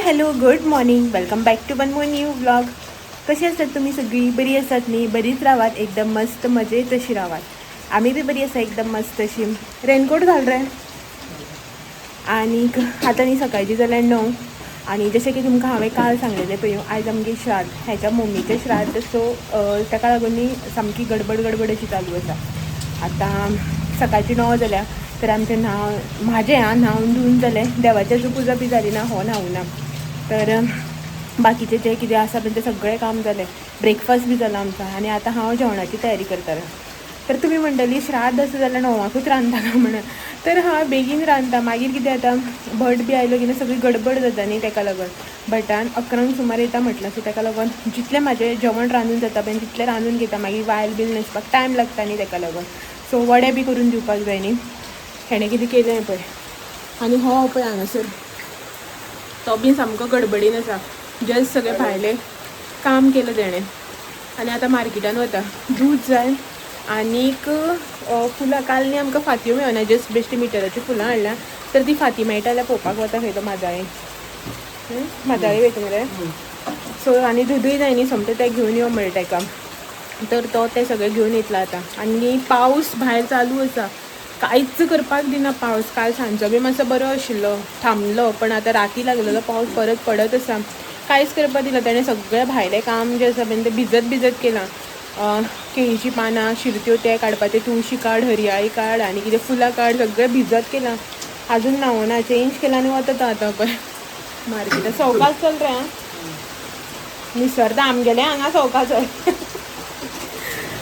Hello good morning, welcome back to one more new vlog. कशी असतात तुम्ही सगळी? बरी असतात न्ही? बरीच रावात, एकदम मस्त मजेत तशी रावात. आम्ही बी बरी आसा एकदम मस्त अशी. रेनकोट घाल रे. आणि आता न्ही सकाळची जाल्यार 9 आणि जशें की तुमकां हांवें काल सांगलेलें पळय, आयज आमगे श्राद्ध, हेच्या मम्मीचें श्राद्ध. सो ताका लागून न्ही सामकी गडबड अशी चालू आसा. आतां सकाळची 9 जाल्या तर आमचें म्हाजें न्हावन धुवन जालें. देवाची अजून पुजा बी जाली ना, हो न्हावूं ना. तर बाकीचें जें कितें आसा पळय तें सगळें काम जालें. ब्रेकफास्ट बी जाला आमचा आनी आतां हांव जेवणाची तयारी करतालें. तर तुमी म्हणटलीं श्राद्ध आसा जाल्यार 9कूच रांदता काय म्हणून. तर हांव बेगीन रांदता. मागीर कितें जाता, भट बी आयलो की सगळी गडबड जाता न्ही, ताका लागून. भटान 11 सुमार येता म्हटलं. सो ताका लागून जितलें म्हाजें जेवण रांदून जाता पळय तितलें रांदून घेता. मागीर वायल बील न्हेसपाक टायम लागता न्ही, ताका लागून. सो वडे बी करून दिवपाक जाय न्ही. हेणें कितें केलें पळय. आनी हो पळय हांगासर तो बी सामको गडबडीन आसा. जस्ट सगळें भायलें काम केलें तेणें आनी आतां मार्केटान वता. दूद जाय आनीक फुलां. काल न्ही आमकां फांत्यो मेळना, जस्ट बेश्टी मिटराची फुलां हाडल्या. तर ती फांती मेळटा जाल्यार पळोवपाक वता खंय तो माजाळी. माजाळी वयता मरे. सो आनी दूदय जाय न्ही सोमतें, तें घेवन यो म्हणटा ताका. तर तो तें सगळें घेवन येतलो आतां. आनी पावस भायर चालू आसा. कांयच करपाक दिना पावस. काल सांजचो बी मातसो बरो आशिल्लो, थांबलो. पण आतां राती लागलेलो पावस परत पडत आसा. कांयच करपाक दिना. ताणें सगळें भायलें काम जें आसा पळय तें भिजत केलां. केळीचीं पानां, शिरत्यो तें काडपाचें, तुळशी काड, हरयाळी काड आनी कितें फुलां काड, सगळें भिजत केलां. आजून न्हावना. चेंज केला आनी वता तो आतां पळय मार्केटान. सवकास चल रे. निसरता आमगेलें हांगा सवकास चल.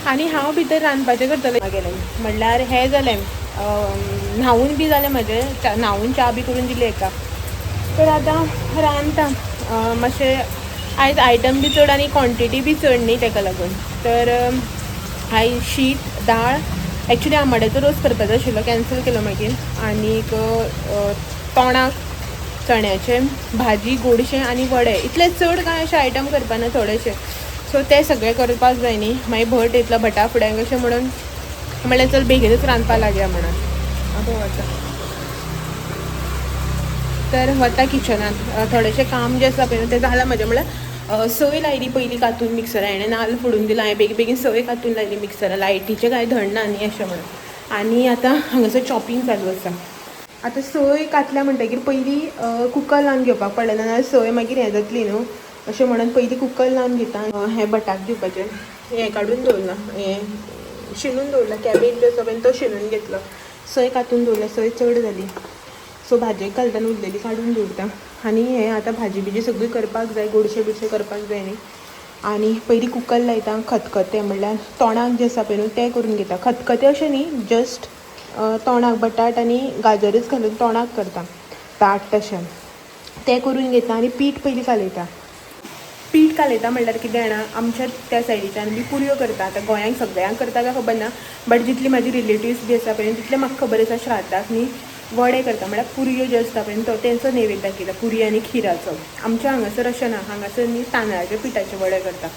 आनी हांव भितर रांदपाचें करतलें गेलें म्हणल्यार हें जालें. न्हावून बी जालें म्हाजें. न्हावून च्या बी करून दिली एका. तर आतां रांदता. मातशें आयज आयटम बी चड आनी क्वॉन्टिटी बी चड न्ही, ताका लागून. तर आयज शीत, दाळ, एक्चुली आंबाड्याचो रोस करपाचो आशिल्लो, कॅन्सल केलो मागीर. आनीक तोणाक चण्याचें, भाजी, गोडशें आनी वडे. इतलें चड कांय अशें आयटम करपाना, थोडेशें. सो तें सगळें करपाक जाय न्ही. मागीर भट येतलो भटा फुड्यांक अशें म्हणून म्हणल्यार चल बेगीनूच रांदपाक लागया म्हणून. आतां वता. तर वता किचनांत. थोडेशें काम जें आसा पळय तें जालां म्हजें. म्हणल्यार सोय लायली पयलीं कांतून मिक्सरान. हेणें नाल्ल फोडून दिलो, हांवें बेगीन सोय कांतून लायली मिक्सरान. लायटीचें कांय धड ना न्ही अशें म्हणून. आनी आतां हांगासर चॉपिंग चालू आसा. आतां सोय कातल्या म्हणटकीर पयलीं कुकर लावन घेवपाक पडलें, नाजाल्यार सोय मागीर हें जातली न्हू. अशें म्हणून पयलीं कुकर लावन घेता. हें भटाक दिवपाचें. हें काडून दवरलां, हें शिनून दवरलां. कॅबेज जो आसा पळय तो शिनून घेतलो. सोय कातून दवरल्या. सोय चड जाली सो भाजयेक घालतना उरलेली काडून दवरता. आनी हें आतां भाजी बिजी सगळी करपाक जाय. गोडशें बिडशें करपाक जाय न्ही. आनी पयलीं कुकर लायता. खतखतें म्हणल्यार तोणाक जें आसा पळय न्हू तें करून घेता. खतखतें अशें न्ही, जस्ट तोणाक बटाट आनी गाजरच घालून तोणाक करता, दाट तशें. तें करून घेता आनी पीठ पयलीं कालयता. पीठ कालयता म्हणल्यार कितें जाणा, आमच्या त्या सायडीच्यान बी पुरयो करता. आतां गोंयांक सगळ्यांक करता काय खबर ना, बट जितली म्हाजी रिलेटिव्स बी आसा पळय तितलें म्हाका खबर आसा श्राद्धाक न्ही वडे करता. म्हणल्यार पुरयो ज्यो आसता पळय तो तेंचो नैवेद्य दाखयता, पुरी आनी खिराचो. आमच्या हांगासर अशें ना. हांगासर न्ही तांदळाच्या पिठाचे वडे करता.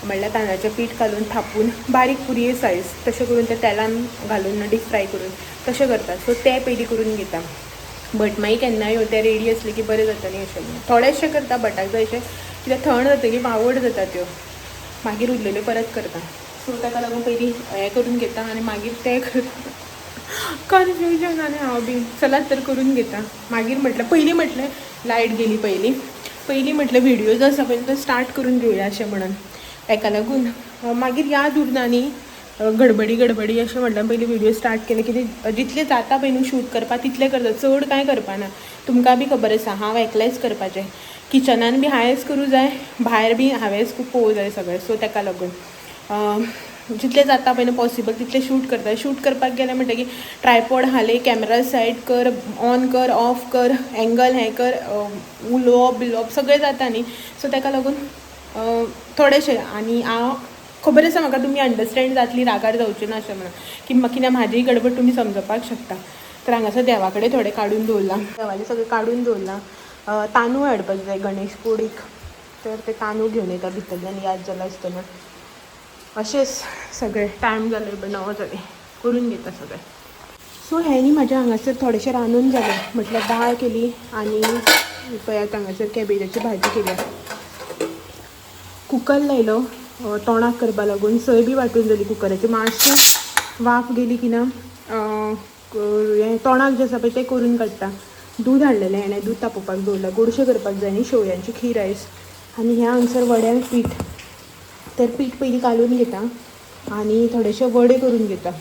म्हणल्यार तांदळाचें पीठ घालून थापून बारीक पुरये सायज तशें करून ते तेलान घालून डीप फ्राय करून तशें करता. सो तें पयलीं करून घेता. बट मागीर केन्नाय तें रेडी आसलें की बरें जाता न्ही अशें म्हणून. थोडेशें करता भटाक जाय अशें, कित्याक थंड जातकीर वावड जाता त्यो. मागीर उरलेल्यो परत करता. सो ताका लागून पयलीं हें करून घेता आनी मागीर तें करता. कन्फ्युजन. आनी हांव बी चलात तर करून घेता. मागीर म्हटलें पयलीं म्हटलें लायट गेली पयलीं म्हटलें व्हिडियो जो आसा पळय तो स्टार्ट करून घेवया अशें म्हणून. ताका लागून मागीर याद उरना न्ही. गडबडी अशें म्हटल्यार पयलीं व्हिडियो स्टार्ट केले. कितें जितलें जाता पळय न्हू शूट करपाक तितलें करता. चड कांय करपाना. तुमकां बी खबर आसा हांव एकलेंच करपाचें. किचनान बी हांवेंच करूं जाय, भायर बी हांवेंच खूब पळोवं जाय सगळें. सो ताका लागून जितलें जाता पळय न्हू पॉसिबल तितलें शूट करता. शूट करपाक गेलें म्हणटकीर ट्रायपॉड हालय, कॅमेरा सायड कर, ऑन कर, ऑफ कर, एंगल हें कर, उलोवप बिलोवप सगळें जाता न्ही. सो ताका लागून थोडेशें. आनी हांव खबर आसा म्हाका तुमी अंडरस्टँड जातली, रागार जावचें ना अशें म्हणून, की कित्याक म्हाजी गडबड तुमी समजपाक शकता. तर हांगासर देवा कडेन थोडें काडून दवरलां. देवालें सगळें काडून दवरलां. तांदूळ हाडपाक जाय गणेश कुडीक. तर ते तांदूळ घेवन येता भितरल्यान याद जालां आसतना. अशेंच सगळें. टायम जालो 9 जालें. करून घेता सगळें. सो ह्यानी म्हाज्या हांगासर थोडेशें रांदून जालें. म्हटल्यार दाळ केली आनी पळयात हांगासर कॅबेजाची भाजी केल्या. कुकर लायलो तोंडाक करपा लागून. सय बी वांटून जाली कुकराची. मातशी वाफ गेली की ना हें तोंडाक जें आसा पळय तें करून काडटा. दूद हाडलेलें हेणें, दूद तापोवपाक दवरला. गोडशें करपाक जाय न्ही, शेवयांची खीर आयज. आनी ह्या हांगसर वड्यांक पीठ. तर पीठ पयलीं कालून घेता आनी थोडेशे वडे करून घेता.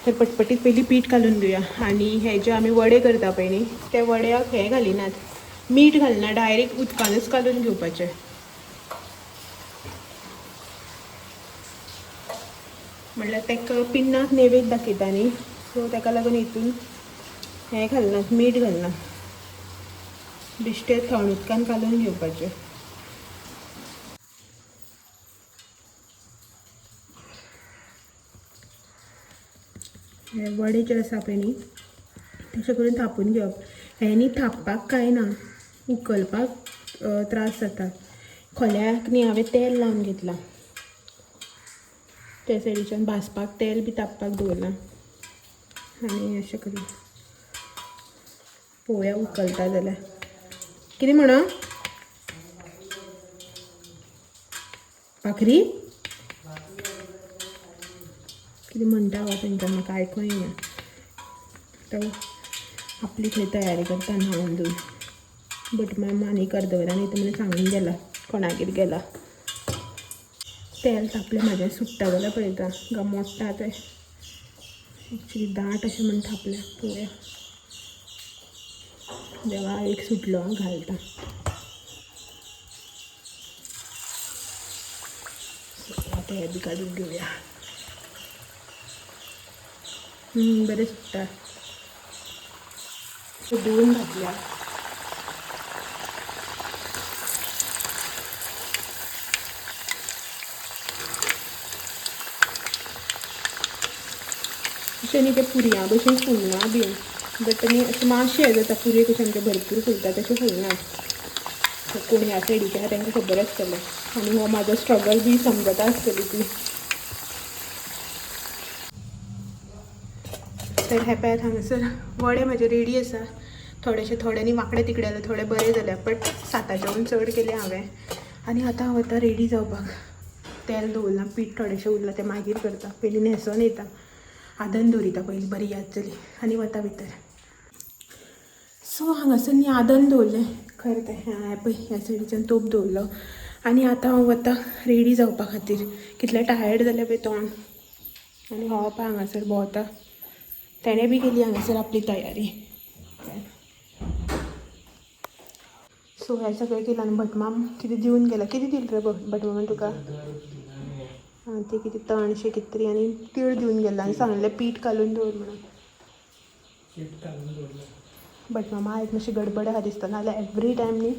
तर पटपटीत पयलीं पीठ घालून दिवया. आनी हे जे आमी वडे करता पळय न्ही ते वड्याक हें घालिनात, मीठ घालना, डायरेक्ट उदकानूच कालून घेवपाचें. म्हटल्यार ताका पिन्नाक नेवेद दाखयता न्ही, सो ताका लागून हितून हें घालनात, मीठ घालना. बिश्टें थंड उदकान कालून घेवपाचें. हे वडे जे आसा पळय न्ही तशें करून थापून घेवप. हें थापपाक कांय ना, उखलपाक त्रास जाता. खोल्याक न्ही हांवें तेल लावन घेतलां. ते सायडीच्यान भाजपाक तेल बी तापपाक दवरलां. आनी अशें करून पळोवया उखलता जाल्यार. कितें म्हणो? भाकरी कितें म्हणटा हो तेंच्यान म्हाका आयकूं येना. तो आपली खंय तयारी करता न्हांवन धुवन. बट मामा आनी अर्दवरान येता म्हणून सांगून गेला, कोणागेर गेला. तेल तापलें म्हाजें सुट्टा जाल्यार पळयता गा मोडटा तें. एक्चुली दाट अशें म्हणून थापलें. पळोवया. देवा एक सुटलो घालता. आतां हें बी काडून घेवया. बरें सुट्टा. धुवन घातल्या. अशें न्ही ते पुरयां भशेन फुलना बी. बट न्ही अशें मातशें हें जाता, पुरयो कशें आमचे भरपूर फुलता तशें फुलनात. कोण ह्या सायडीचे आहा तांकां खबर आसतलें. आनी हो म्हाजो स्ट्रगल बी समजता आसतली ती. तर हे पळयात हांगासर वडे म्हाजे रेडी आसा. थोड्यांनी वांकडे तिकडे जाले, थोडे बरे जाल्या. बट 7च्याहून चड केले हांवें. आनी आतां हांव वता रेडी जावपाक. तेल दवरलां, पीठ थोडेंशें उरलां तें मागीर करता. पयलीं न्हेसोन येता, आदन दवरिता पयलीं, बरी याद जाली. आनी वता भितर. सो हांगासर न्ही आदन दवरलें खरें तें हें पळय ह्या सायडीच्यान तोप दवरलो. आनी आतां हांव वता रेडी जावपा खातीर. कितलें टायर्ड जालें पळय तोंड. आनी हो पळय हांगासर भोंवता. तेणें बी केली हांगासर आपली तयारी. सो हें सगळें केलां आनी भटमाम कितें दिवन गेला. कितें दिलें रे भटमामान तुका? ते कितें तणशें कितें तरी आनी तीळ दिवन गेला. आनी सांगलें पीठ घालून दवर म्हणून. भटमामा आयज मातशी गडबड आहा दिसता. नाल्यार एवरी टायम न्ही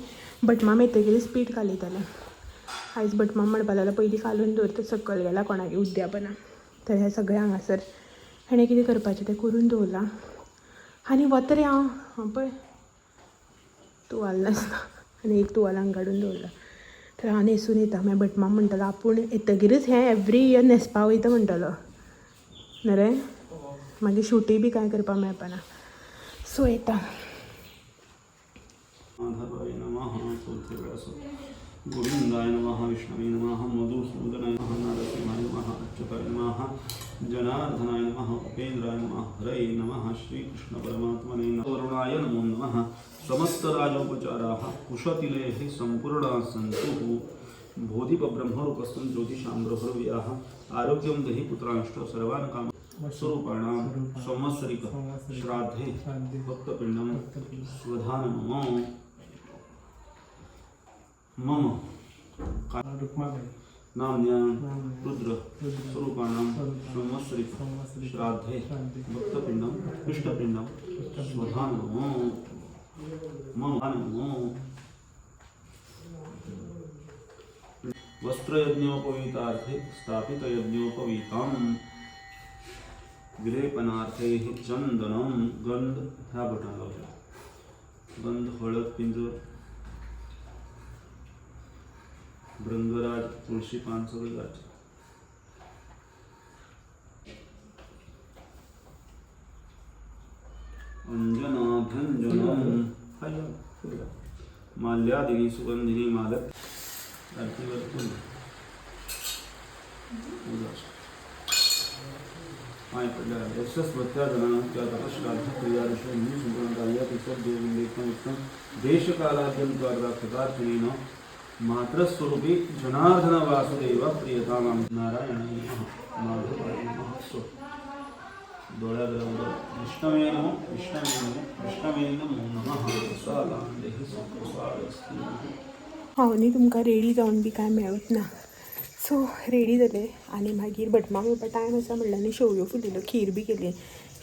भटमाम येतकीरच पीठ घालयतालें. आयज भटमाम म्हणपा लागलो पयलीं घालून दवर, तो सकयल गेला कोणागेर उद्यापना. तर हें सगळें हांगासर हेणें कितें करपाचें तें करून दवरलां. आनी वता रे हांव पळय तुवाल नासता. आनी एक तुवाल हांगा काडून दवरला. तर हांव न्हेसून येता. मागीर भटमाम म्हणटलो आपूण येतकीरच हें एवरी इयर न्हेसपा वयता म्हणटलो न्हू रे. मागीर शूटय बी कांय करपाक मेळपाना. सो येता. गोविंदाय नमः विष्णवे नमः मधुसूदनाय नमः नरसिंहाय नमः अच्युताय नमः जनार्दनाय नमः उपेन्द्राय नमः हरये नमः श्रीकृष्ण परमात्मने नमः वरुणाय नमो नमः समस्त राजोपचाराः कुशतिलेः सम्पूर्णाः सन्तु बोधिब्रह्मरूपस्थं ज्योतिषां ब्रह्मव्याः आरोग्यं देहि पुत्रांश्च सर्वान् कामान् स्वरूपाणां संवत्सरिक श्राद्धे भक्तपिण्डं स्वधानम् मम नाम्न्यां रुद्र स्वरूपाणां संवत्सरिक श्राद्धे भक्तपिण्डं इष्टपिण्डं स्वधानम् मम वस्त्रयज्ञोपवीतार्थे स्थापितयज्ञोपवीतं विलेपनार्थे चंदनम गंध ह्या बटन लावला. गंध हळद पिंजर भृंगराज तुळशी पान सगळं जायचं. अंजनाभ्यंजनम माल्यादिनी सुगंधिनी मादक आरतीवर माय पडल्या यशस्वत्याजनानं त्या तपश्राद्ध क्रियादशमी सुगंधार्याति सद्देवीलेखनोत्तम देशकालाद्यंत्वार्धाक्षतार्चनेन मातृस्वरूपी जनार्दन वासुदेव प्रियतामां नारायण माधवाय नमः सो डोळ्याबरोबर विष्णवे नमो नमः स्वालांदेह सुखस्वादस्ति हावनी तुमकां रेडी जावन बी कांय मेळत ना. सो रेडी जाले आनी मागीर भटमाम येवपा टायम आसा म्हणल्यार आनी शेवयो फुलिल्यो, खीर बी केली,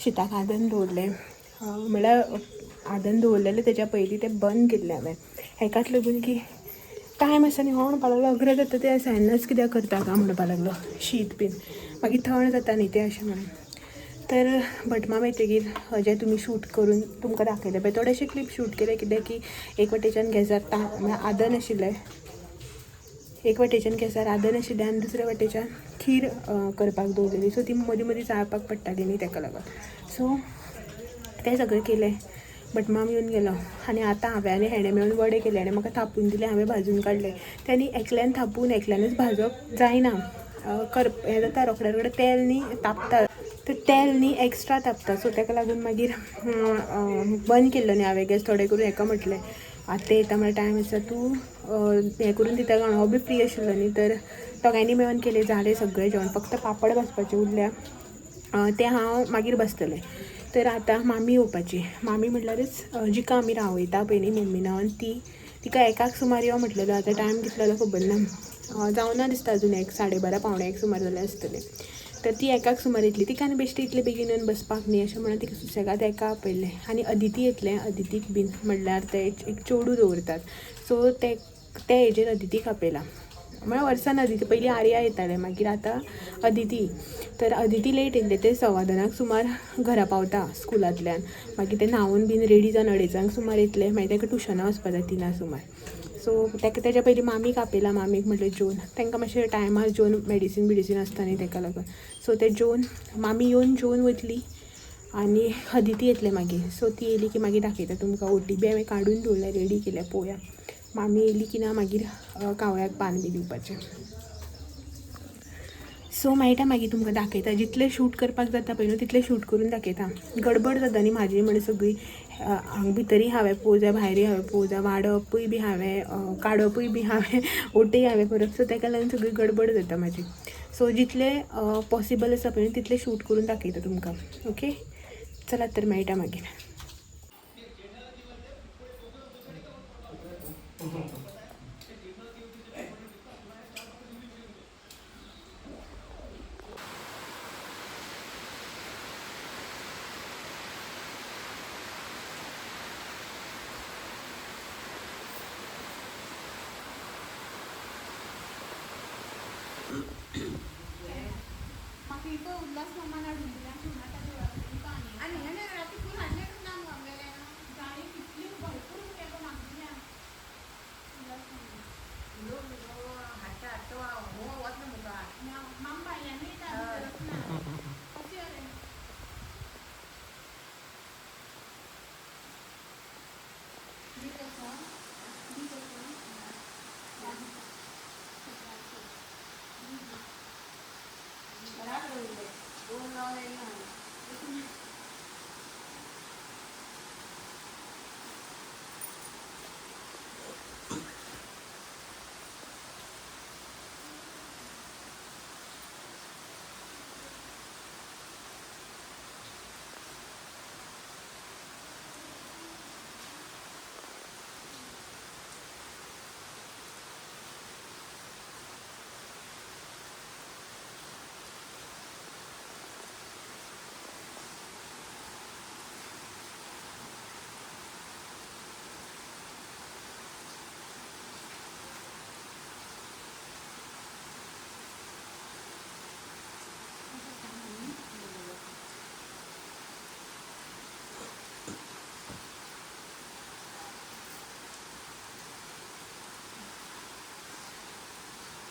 शिताक आदन दवरलें. म्हणल्यार आदन दवरलेलें तेच्या पयलीं तें बंद केल्लें हांवें हेकाच लागून की टायम आसा न्ही हो म्हणपा लागलो अकरा जाता ते सायनाच कित्याक करता काय म्हणपा लागलो शीत बीन मागीर थंड जाता न्ही तें अशें म्हणून. तर भटमाम येतकीर जें तुमी शूट करून तुमकां दाखयलें पळय थोडेशे क्लिप शूट केले कित्याक की एक वटेच्यान गॅसार आदन आशिल्लें, एक वटेच्यान गॅसार आदन आशिल्लें आनी दुसऱ्या वटेच्यान खीर करपाक दवरलेली सो ती मदीं मदीं चाळपाक पडटाली न्ही तेका लागून. सो तें सगळें केलें. भटमाम येवन गेलो आनी आतां हांवें आनी हेणें मेळून वडे केले आनी म्हाका थापून दिले, हांवें भाजून काडले. त्यांनी एकल्यान थापून एकल्यानूच भाजप जायना, हें जाता रोखड्या रोखडें तेल न्ही तापता, तर तेल न्ही एक्स्ट्रा तापता. सो तेका लागून मागीर बंद केल्लो न्ही हांवें गॅस. थोडें करून हेका म्हटलें आतां तें येता म्हळ्यार टायम आसा तूं हें करून दिता काय हो बी फ्री आशिल्लो न्ही. तर दोगांयनी मेळून केलें, जालें सगळें जेवण. फक्त पापड भाजपाचें उरल्या तें हांव मागीर भाजतलें. तर आतां मामी येवपाची. मामी म्हटल्यारच जिका आमी रावयता पळय न्ही मम्मी नांवान तिका एकाक सुमार यो म्हटलेलो. आतां टायम कितलो जालो खबर ना, जावना दिसता अजून 1 12:30 पावणे 1 सुमार जालें आसतलें. तर ती एकाक सुमार येतली. तिका आनी बेश्टी इतले बेगीन येवन बसपाक न्ही अशें म्हणून तिका सुसेगाद एका आपयलें. आनी अदिती येतलें, अदितीक बीन म्हणल्यार ते एक चेडूं दवरतात सो ते हेजेर अदितीक आपयलां. म्हळ्यार वर्सान अदिती, पयलीं आर्या येतालें मागीर आतां अदिती. तर अदिती लेट येयले, ते 2:15 सुमार घरा पावता स्कुलांतल्यान. मागीर ते न्हांवून बीन रेडी जावन 2:30 सुमार येतले. मागीर ताका ट्युशना वचपा जाय 3 सुमार. सो ताका तेच्या पयलीं मामीक आपयलां. मामीक म्हटलें जेवन, तांकां मातशें टायमार जेवन मेडिसीन आसता न्ही ताका लागून. सो ते जेवन मामी येवन जेवन वतली आनी अदिती येतलें मागीर. सो ती येयली की मागीर दाखयता तुमकां. OTP हांवें काडून दवरल्या, रेडी केल्या, पळोवया मामी येयली की ना मागीर कावळ्याक पान बी दिवपाचें. सो मेळटा मागीर तुमकां दाखयता. जितलें शूट करपाक जाता पळय न्हू तितलें शूट करून दाखयता. गडबड जाता न्ही म्हाजी म्हण सगळी, हांगा भितरय हांवें पळोवं जाय, भायरय हांवें पळोवं जाय, वाडपूय बी हांवें, काडपूय बी हांवें, ओटय हांवें करप. सो ताका लागून सगळी गडबड जाता म्हाजी. सो जितलें पॉसिबल आसा पळय तितलें शूट करून दाखयता तुमकां. ओके चलात तर मेळटा मागीर.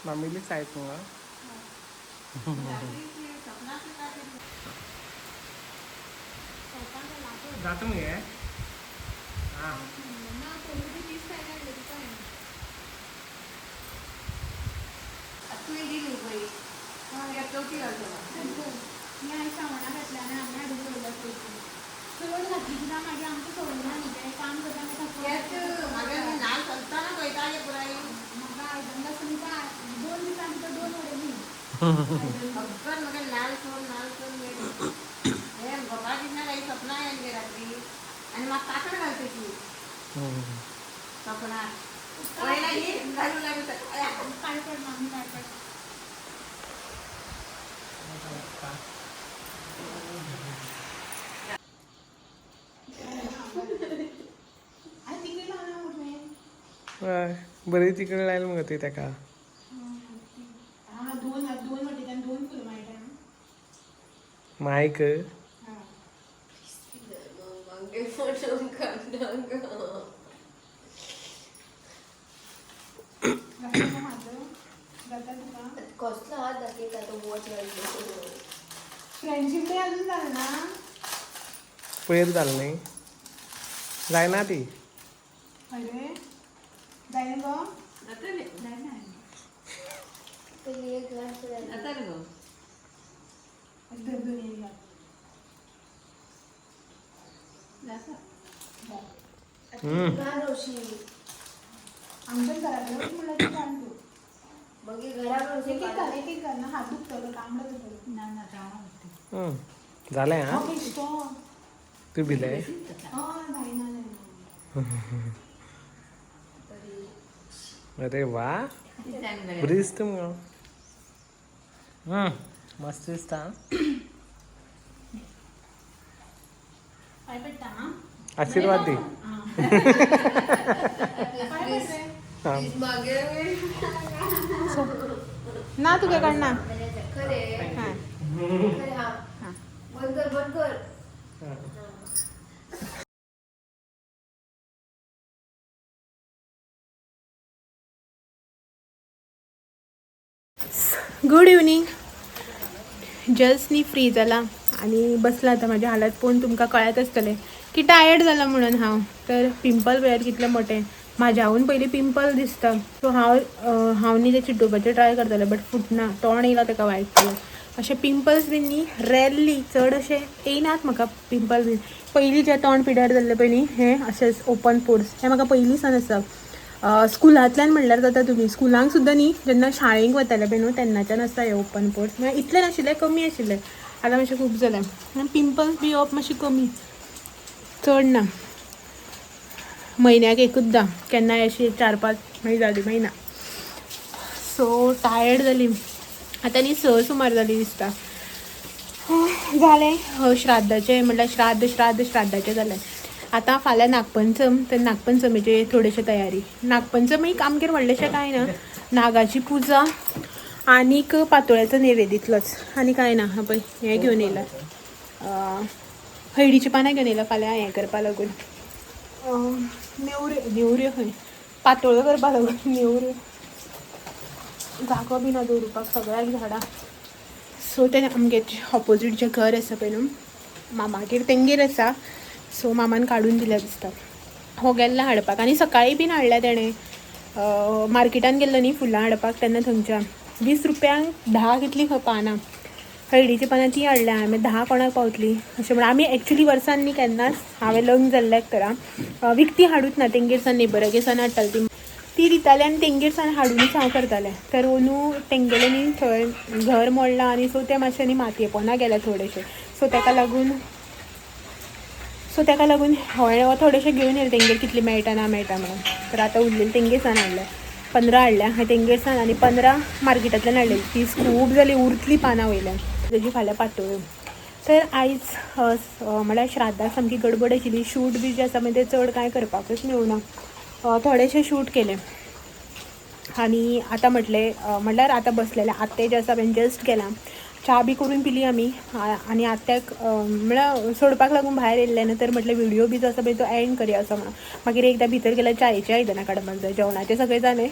Mamilis size mo nga. जातो मग हे हां आणि मग काकड घालते ती कपडा घालू लागत काय पडणार काय पड बरे तिकडे राहील मग ते त्या का माईक कसला हात दाखवता तो वॉच फ्रेंडशिप डे अजून झालं ना पैर झालं नाही जाय ना ती अरे जाईल ग आमच्या घराकडे मला ते सांगतो बघी घराकडे एक एक कर ना हात दुखतो तांबडं दुखतो झालंय हा तू भिलाय अरे वा बरी दिसते मग मस्त दिसता आशीर्वाद दे हा. ना तुझ्या कडना खरे हा बंद कर गुड इवनिंग जस्ट नी फ्री जाला आणि बसला आता माझ्या हालात पोवन तुमकां कळत आसतलें की टायर्ड जाला म्हणून हांव तर पिंपल पळयात कितले मोठे म्हाज्या हांवून पयलीं पिंपल दिसता सो हांव न्ही ते चिड्डोवपाचें ट्राय करतालें बट फुटना तोंड येयला ताका वायट कलर अशें पिंपल्स बीन न्ही रॅरली चड अशें येयनात म्हाका पिंपल बीन पयलीं जे तोंड पिड्यार जाल्ले पळय न्ही हें अशेंच ओपन पोर्स हें म्हाका पयलीं सावन आसा स्कुलांतल्यान म्हणल्यार जाता तुमी स्कुलांक सुद्दां न्ही जेन्ना शाळेंत वताले पळय न्हू तेन्नाच्यान आसता हे ओपन पोर्स म्हळ्यार इतलें नाशिल्लें कमी आशिल्लें आतां मातशें खूब जालें आनी पिंपल्स बी येवप मातशी कमी चड ना म्हयन्याक एकूचदां केन्नाय अशी 4-5 मागीर जाली मागीर ना सो टायर्ड जाली आतां न्ही 6 सुमार जाली दिसता जालें श्राद्धाचें म्हणल्यार श्राद्धाचें जालें आतां फाल्यां नागपंचम तर नागपंचमीची थोडीशी तयारी नागपंचमीक आमगेर व्हडलेशें कांय ना नागाची पुजा आनीक पातोळ्याचो नेवेद इतलोच आनी कांय ना पळय हें घेवन येयलां हळडीची पानां घेवन येयलां फाल्यां हें करपा लागून नेवऱ्यो खंय पातोळ्यो करपा लागून नेवऱ्यो जागो बी ना दवरुपाक सगळ्याक झाडां सो तें आमगे ऑपोजीट जें घर आसा पळय न्हू मामागेर तेंगेर आसा सो मामान काडून दिल्या दिसता हो गेल्ला हाडपाक आनी सकाळीं बीन हाडल्या तेणें मार्केटान गेल्लो न्ही फुलां हाडपाक तेन्ना थंयच्या 20 रुपयांक 10 कितलीं खंय पानां हळडीची पानां ती हाडल्या हांवें 10 कोणाक पावतलीं अशें म्हण आमी एक्चुली वर्सान न्ही केन्नाच हांवें लग्न जाल्ल्याक तरा विकती हाडूच ना तेंगेर सान नेबरागेर सान हाडटाली ती दिताली आनी तेंगेर सान हाडूनच हांव करतालें तर अंदू तेंगेलें न्ही थंय घर मोडलां आनी सो ते मातशे न्ही मातयेपणा गेल्या थोडेशे सो ताका लागून हांवें थोडेशें घेवन येयलें तेंगेर कितलें मेळटा ना मेळटा म्हणून तर आतां उरलेलें तेंगेर सान हाडलें 15 हाडल्या हांवें तेंगेर सान आनी 15 मार्केटांतल्यान हाडलेलीं तीस खूब जालीं उरतलीं पानां वयल्यान तेजी फाल्यां पातोळ्यो तर आयज म्हळ्यार श्राद्धाक सामकी गडबड आशिल्ली शूट बी जें आसा मागीर तें चड कांय करपाकूच मेळुना थोडेशें शूट केलें आनी आतां म्हणल्यार आतां बसलेलें आत्ते जें आसा हांवें जस्ट गेलां च्या बी करून पिली आमी आनी आत्याक म्हळ्यार सोडपाक लागून भायर येयल्लें न्हू तर म्हटलें व्हिडियो बी जो आसा पळय तो एंड करया असो म्हणून मागीर एकदां भितर गेल्यार च्यायेचीं आयदनां काडपाक जाय जेवणाचें सगळें जालें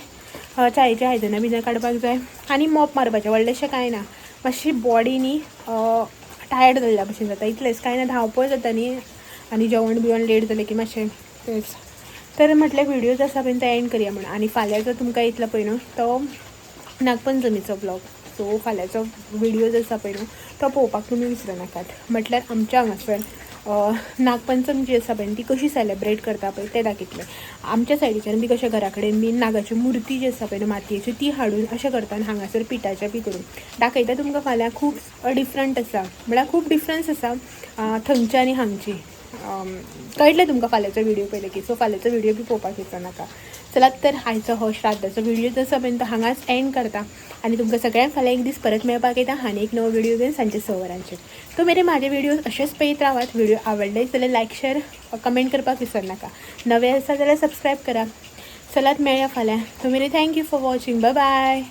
च्यायेचीं आयदनां बिदनां काडपाक जाय आनी मॉप मारपाचें व्हडलेंशें कांय ना मातशी बॉडी न्ही टायर्ड जाल्ल्या भशेन जाता इतलेंच कांय ना धांवपळ जाता न्ही आनी जेवण बिवण लेट जालें की मातशें तेच तर म्हटल्यार व्हिडिओ जो आसा पळय तो एंड करया म्हणून आनी फाल्यां जो तुमकां येतलो पळय न्हू तो नागपंचमीचो ब्लॉग सो फाल्यांचो व्हिडिओ जो आसा पळय न्हू तो पळोवपाक तुमी विसरनाकात म्हटल्यार आमच्या हांगासर नागपंचमी जी आसा पळय ती कशी सेलेब्रेट करता पळय तें दाखयतलें आमच्या सायडीच्यान बी कशें घरा कडेन बी नागाची मुर्ती जी आसा पळय न्हू मातयेची ती हाडून अशें करता आनी हांगासर पिठाचें बी करून दाखयता तुमकां फाल्यां खूब डिफरंट आसा म्हळ्यार खूब डिफरन्स आसा थंयची आनी हांगची कळटलें तुमकां फाल्यांचो व्हिडिओ पळयलें की सो फाल्यांचो व्हिडिओ बी पळोवपाक विसरनाका चलात तर आयचो हो श्राद्धाचो व्हिडिओ जो आसा पळय तो हांगाच एंड करता आनी तुमकां सगळ्यांक फाल्यां एक दीस परत मेळपाक येता आनी एक नवो व्हिडिओ घेवन सांजचे 6 वरांचेर तो मेरेन म्हाजे व्हिडिओ अशेंच पळयत रावात व्हिडिओ आवडले जाल्यार लायक शेअर कमेंट करपाक विसरनाका नवे आसा जाल्यार सबस्क्रायब करा चलात मेळया फाल्यां तो मेरेन thank you for watching bye bye